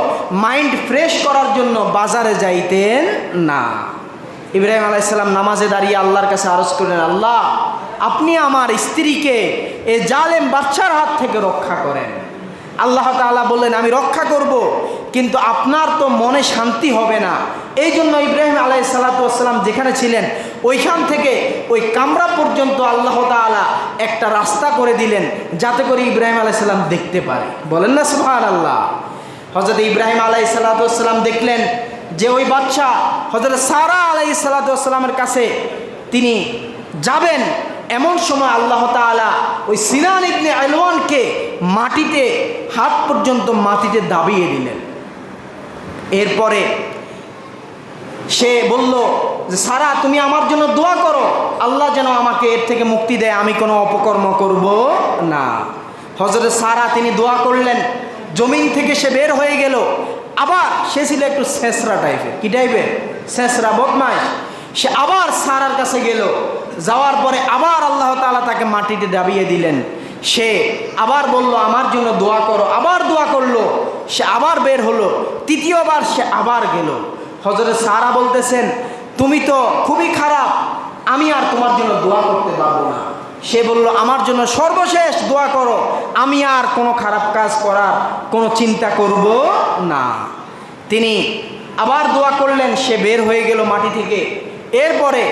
মাইন্ড ফ্রেশ করার জন্য বাজারে যাইতেন না। ইব্রাহিম আলাইহিসসালাম নামাজে দাঁড়িয়ে আল্লাহর কাছে আরজ করলেন, আল্লাহ আপনি আমার স্ত্রীকে এই জালেম বাদশার হাত থেকে রক্ষা করেন। আল্লাহ তাআলা বললেন, আমি রক্ষা করব, কিন্তু আপনার তো মনে শান্তি হবে না। এই জন্য ইব্রাহিম আলাইহিসসালাম যেখানে ছিলেন ওইখান থেকে ওই কামরা পর্যন্ত আল্লাহ তাআলা একটা রাস্তা করে দিলেন, যাতে করে ইব্রাহিম আলাইহিসসালাম দেখতে পারে। বলেন না সুবহানাল্লাহ। হযরত ইব্রাহিম আলাইহিসসালাম দেখলেন যে ওই বাদশা হযরত সারা আলাইহিসসালামের কাছে তিনি যাবেন। এমন সময় আল্লাহ তাআলা ওই সিনান ইবনে আইলওয়ানকে মাটিতে, হাত পর্যন্ত মাটিতে দাবিয়ে দিলেন। এরপরে সে বলল যে সারা তুমি আমার জন্য দোয়া করো, আল্লাহ যেন আমাকে এর থেকে মুক্তি দেয়, আমি কোনো অপকর্ম করব না। হযরত সারা তিনি দোয়া করলেন, জমিন থেকে সে বের হয়ে গেল। আবার সে ছিল একটু ছেঁচড়া টাইপের। কি টাইপের? ছেঁচড়া, বদমাইশ। সে আবার সারার কাছে গেল। যাওয়ার পরে আবার আল্লাহ তাআলা তাকে মাটিতে দাবিয়ে দিলেন। সে আবার বলল আমার জন্য দোয়া করো, আবার দোয়া করলো। সে আবার বের হলো। তৃতীয়বার সে আবার গেল। হযরত সারা বলতেছেন, তুমি তো খুবই খারাপ, আমি আর তোমার জন্য দোয়া করতে পারবো না। সে বলল আমার জন্য সর্বশেষ দোয়া করো, আমি আর কোনো খারাপ কাজ করার কোনো চিন্তা করব না। তিনি আবার দোয়া করলেন। সে বের হয়ে গেল মাটি থেকে। এরপরে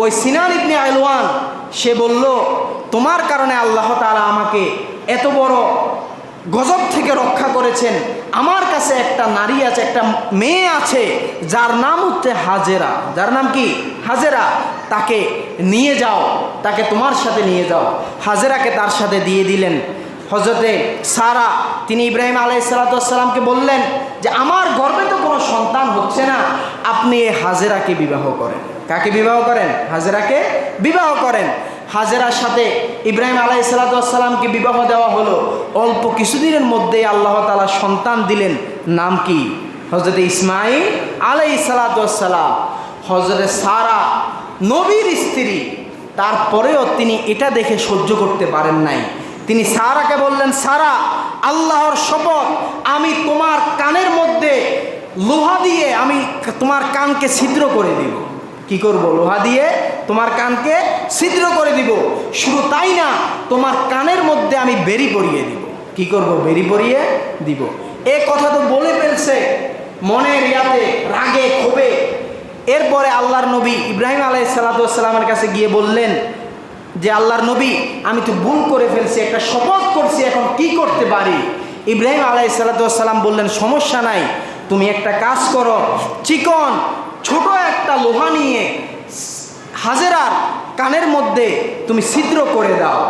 ওই সিনান ইবনে আইলওয়ান সে বলল, তোমার কারণে আল্লাহ তাআলা আমাকে এত বড় গজব থেকে রক্ষা করেছেন। আমার কাছে একটা নারী আছে, একটা মেয়ে আছে, যার নাম হচ্ছে হাজেরা। যার নাম কি? হাজেরা। তাকে নিয়ে যাও, তাকে তোমার সাথে নিয়ে যাও। হাজেরাকে তার সাথে দিয়ে দিলেন। হযরতে সারা তিনি ইব্রাহিম আলাইহিসসালামকে বললেন যে আমার গর্ভে তো কোনো সন্তান হচ্ছে না, আপনি এই হাজেরাকে বিবাহ করেন। কাকে বিবাহ করেন? হাজেরাকে বিবাহ করেন। হাজেরার সাথে ইব্রাহিম আলাইহিসসালামকে বিবাহ দেওয়া হলো। অল্প কিছুদিনের মধ্যেই আল্লাহ তাআলা সন্তান দিলেন। নাম কি? হযরত ইসমাঈল আলাইহিসসালাম। হযরত সারা নবীর স্ত্রী, তারপরেও তিনি এটা দেখে সহ্য করতে পারেন নাই। তিনি সারাকে বললেন, সারা আল্লাহর শপথ, আমি তোমার কানের মধ্যে লোহা দিয়ে আমি তোমার কানকে ছিদ্র করে দিব। কি করব? লোহা দিয়ে তোমার কানকে ছিদ্র করে দিব। শুধু তাই না, তোমার কানের মধ্যে আমি বেরি পরিয়ে দিব। কি করব? বেরি পরিয়ে দিব। এ কথা তো বলে ফেলছে মনের ইয়াতে, রাগে, ক্ষোভে। এরপরে আল্লাহর নবী ইব্রাহিম আলাইহিসসালামের কাছে গিয়ে বললেন যে আল্লাহর নবী, আমি তো ভুল করে ফেলছি, একটা শপথ করছি, এখন কি করতে পারি? ইব্রাহিম আলাইহিসসালাম বললেন, সমস্যা নাই, তুমি একটা কাজ করো, চিকন ছোট একটা লোহা নিয়ে হাজেরার কানের মধ্যে তুমি ছিদ্র করে দাও।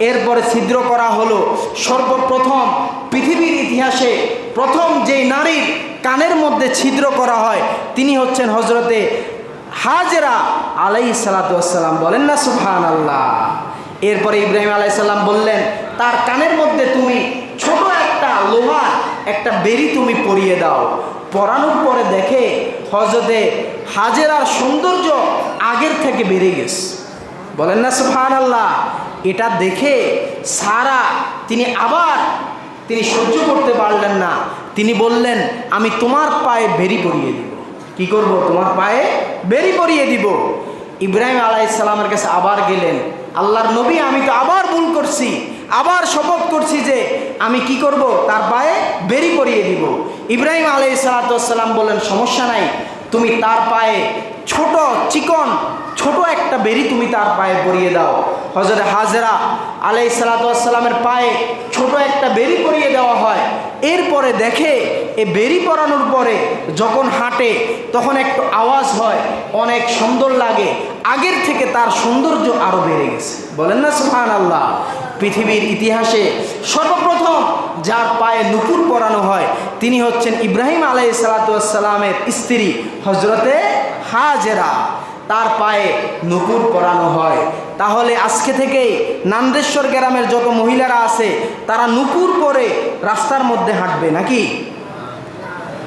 এরপরে ছিদ্র করা হলো। সর্বপ্রথম পৃথিবীর ইতিহাসে প্রথম যেই নারীর কানের মধ্যে ছিদ্র করা হয় তিনি হচ্ছেন হযরতে হাজেরা আলাইহিস সালাতু ওয়াস সালাম, বলেন না সুবহানাল্লাহ। এরপরে ইব্রাহিম আলাইহিস সালাম বললেন, তার কানের মধ্যে তুমি ছোট একটা লোহার একটা বেরি তুমি পরিয়ে দাও। পরানোর পরে দেখে হযরতে হাজেরার সৌন্দর্য আগের থেকে বেড়ে গেছে, বলেন না সুবহানাল্লাহ। এটা দেখে সারা তিনি সহ্য করতে পারলেন না, তিনি বললেন, আমি তোমার পায়ে বেরি পরিয়ে দিব। কি করব? তোমার পায়ে বেরি পরিয়ে দিব। ইব্রাহিম আলাইহিস সালামের কাছে আবার গেলেন, আল্লাহর নবী, আমি তো আবার ভুল করছি, আবার শপথ করছি যে আমি কি করব? তার পায়ে বেরি পরিয়ে দিব। ইব্রাহিম আলাইহিস সালাম বললেন, সমস্যা নাই, তুমি তার পায়ে ছোট একটা বেরি তুমি তার পায়ে পরিয়ে দাও। হযরত হাজেরা আলাইহিস সালামের পায়ে ছোট একটা বেরি পরিয়ে দেওয়া হয়। এরপরে দেখে এই বেরি পরানোর পরে যখন হাঁটে তখন একটু আওয়াজ হয়, অনেক সুন্দর লাগে, আগের থেকে তার সৌন্দর্য আরও বেড়ে গেছে, বলেন না সুবহানাল্লাহ। পৃথিবীর ইতিহাসে সর্বপ্রথম যার পায়ে নূপুর পরানো হয় তিনি হচ্ছেন ইব্রাহিম আলাইহিস সালামের স্ত্রী হযরতে হাজেরা, তার পায়ে নূপুর পরানো হয়। তাহলে আজকে থেকেই নান্দেশ্বর গ্রামের যত মহিলারা আছে তারা নূপুর পরে রাস্তার মধ্যে হাঁটবে নাকি?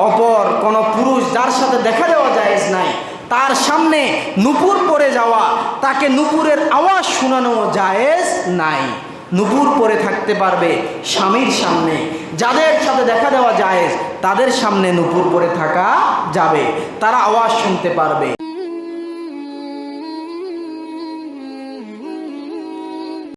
অপর কোনো পুরুষ যার সাথে দেখা দেওয়া জায়েজ নাই, তার সামনে নূপুর পরে যাওয়া, তাকে নূপুরের আওয়াজ শোনানো জায়েজ নাই। নূপুর পরে থাকতে পারবে স্বামীর সামনে, যাদের সাথে দেখা দেওয়া জায়েজ তাদের সামনে নূপুর পরে থাকা যাবে, তারা আওয়াজ শুনতে পারবে।